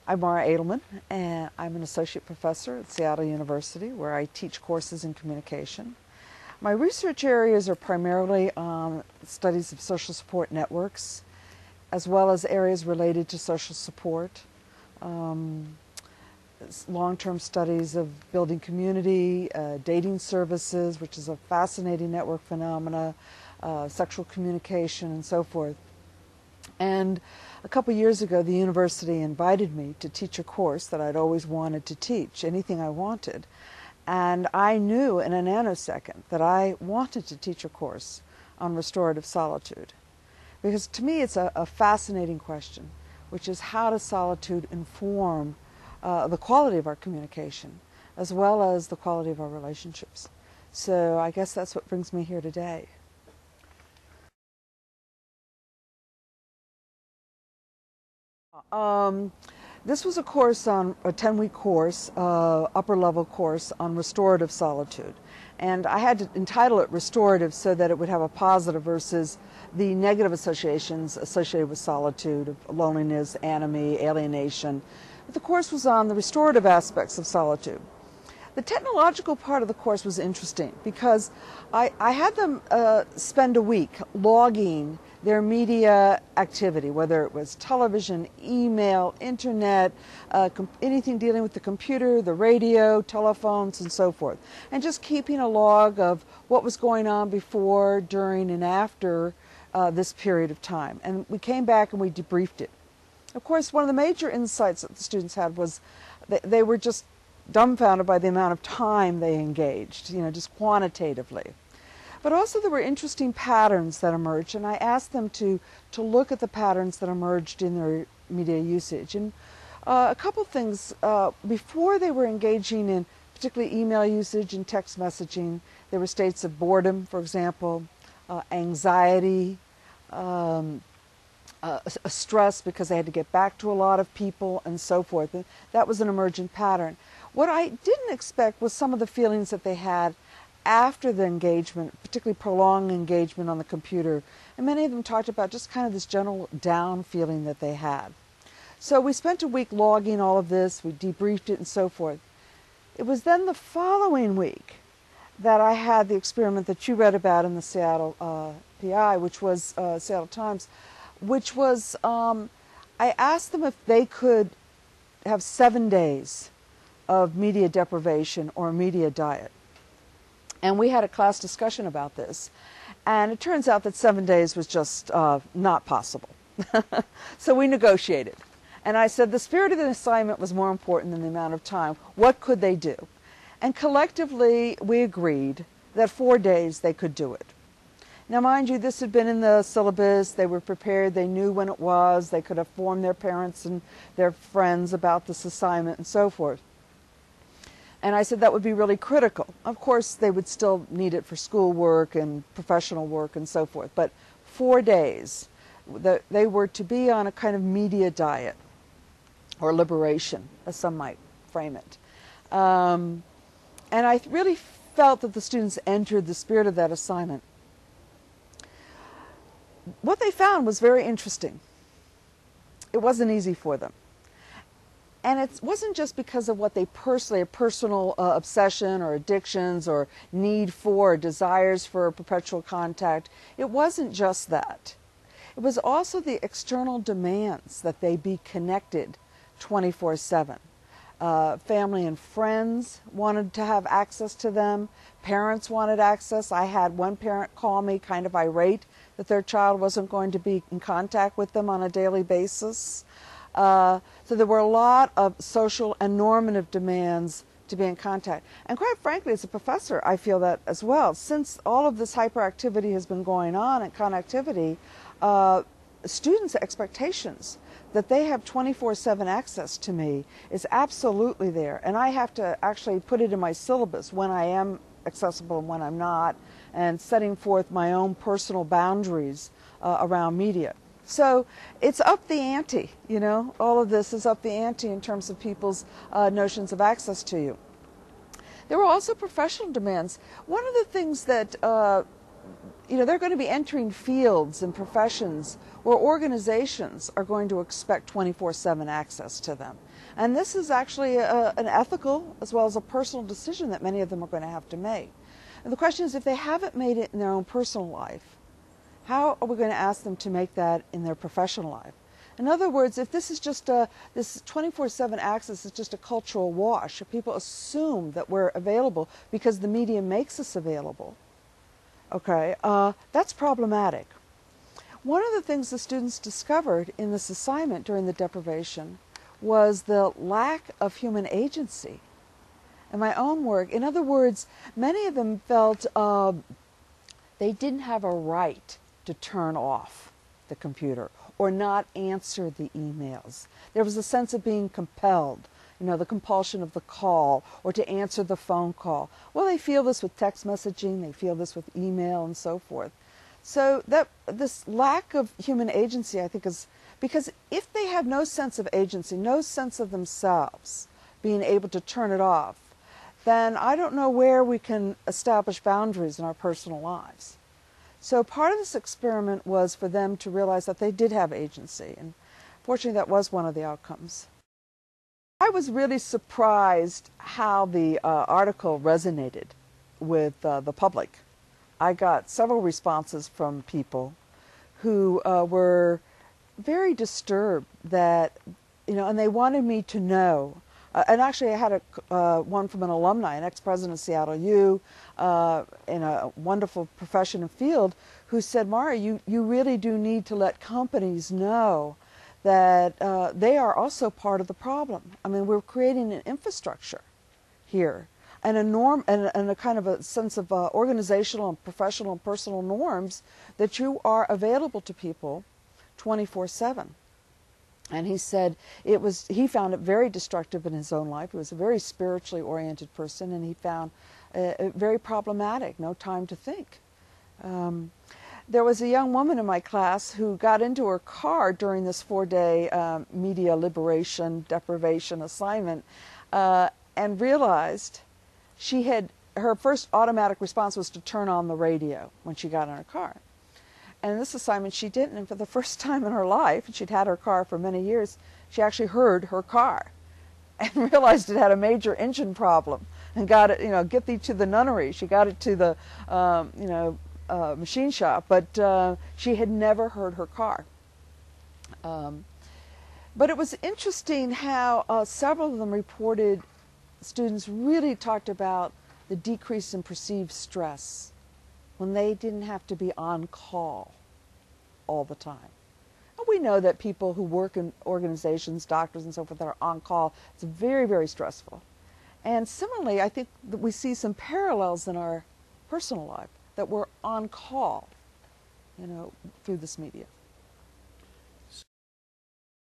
I'm Mara Adelman, and I'm an associate professor at Seattle University, where I teach courses in communication. My research areas are primarily studies of social support networks, as well as areas related to social support, long-term studies of building community, dating services, which is a fascinating network phenomena, sexual communication, and so forth. And a couple years ago, the university invited me to teach a course that I'd always wanted to teach, anything I wanted. And I knew in a nanosecond that I wanted to teach a course on restorative solitude. Because to me, it's a fascinating question, which is how does solitude inform the quality of our communication, as well as the quality of our relationships. So I guess that's what brings me here today. This was a course on a 10-week course, upper level course on restorative solitude. And I had to entitle it restorative so that it would have a positive versus the negative associations associated with solitude, of loneliness, anomie, alienation. But the course was on the restorative aspects of solitude. The technological part of the course was interesting because I had them spend a week logging their media activity, whether it was television, email, internet, anything dealing with the computer, the radio, telephones, and so forth. And just keeping a log of what was going on before, during, and after this period of time. And we came back and we debriefed it. Of course, one of the major insights that the students had was they were just dumbfounded by the amount of time they engaged, just quantitatively. But also there were interesting patterns that emerged, and I asked them to look at the patterns that emerged in their media usage. And a couple things, before they were engaging in particularly email usage and text messaging, there were states of boredom, for example, anxiety, stress because they had to get back to a lot of people and so forth. And that was an emergent pattern. What I didn't expect was some of the feelings that they had after the engagement, particularly prolonged engagement on the computer. And many of them talked about just kind of this general down feeling that they had. So we spent a week logging all of this, we debriefed it and so forth. It was then the following week that I had the experiment that you read about in the Seattle PI, which was Seattle Times, which was I asked them if they could have 7 days of media deprivation or media diet. And we had a class discussion about this. And it turns out that 7 days was just not possible. So we negotiated. And I said the spirit of the assignment was more important than the amount of time. What could they do? And collectively, we agreed that 4 days they could do it. Now, mind you, this had been in the syllabus. They were prepared. They knew when it was. They could have informed their parents and their friends about this assignment and so forth. And I said that would be really critical. Of course, they would still need it for schoolwork and professional work and so forth. But 4 days, they were to be on a kind of media diet, or liberation, as some might frame it. And I really felt that the students entered the spirit of that assignment. What they found was very interesting. It wasn't easy for them. And it wasn't just because of what they personally, a personal obsession or addictions or need for, or desires for perpetual contact. It wasn't just that. It was also the external demands that they be connected 24/7. Family and friends wanted to have access to them. Parents wanted access. I had one parent call me kind of irate that their child wasn't going to be in contact with them on a daily basis. So there were a lot of social and normative demands to be in contact. And quite frankly, as a professor, I feel that as well. Since all of this hyperactivity has been going on and connectivity, students' expectations that they have 24/7 access to me is absolutely there. And I have to actually put it in my syllabus when I am accessible and when I'm not, and setting forth my own personal boundaries around media. So it's up the ante, all of this is up the ante in terms of people's notions of access to you. There were also professional demands. One of the things that they're going to be entering fields and professions where organizations are going to expect 24/7 access to them. And this is actually an ethical as well as a personal decision that many of them are going to have to make. And the question is, if they haven't made it in their own personal life, how are we going to ask them to make that in their professional life? In other words, if this is just this 24/7 access is just a cultural wash, if people assume that we're available because the media makes us available, okay, that's problematic. One of the things the students discovered in this assignment during the deprivation was the lack of human agency. In my own work, in other words, many of them felt they didn't have a right to turn off the computer or not answer the emails. There was a sense of being compelled, the compulsion of the call or to answer the phone call. Well, they feel this with text messaging, they feel this with email and so forth. So that this lack of human agency, I think, is because if they have no sense of agency, no sense of themselves being able to turn it off, then I don't know where we can establish boundaries in our personal lives. So part of this experiment was for them to realize that they did have agency, and fortunately that was one of the outcomes. I was really surprised how the article resonated with the public. I got several responses from people who were very disturbed that, and they wanted me to know. And actually I had one from an alumni, an ex-president of Seattle U, in a wonderful profession and field, who said, Mara, you really do need to let companies know that they are also part of the problem. I mean, we're creating an infrastructure here and a kind of a sense of organizational and professional and personal norms that you are available to people 24/7. And he said he found it very destructive in his own life. He was a very spiritually oriented person, and he found it very problematic, no time to think. There was a young woman in my class who got into her car during this 4-day media liberation, deprivation assignment, and realized her first automatic response was to turn on the radio when she got in her car. And in this assignment she didn't, and for the first time in her life, and she'd had her car for many years, she actually heard her car and realized it had a major engine problem and got it, get thee to the nunnery. She got it to the, machine shop, but she had never heard her car. But it was interesting how several of them reported, students really talked about the decrease in perceived stress when they didn't have to be on call all the time. And we know that people who work in organizations, doctors and so forth, that are on call, it's very, very stressful. And similarly, I think that we see some parallels in our personal life, that we're on call, through this media.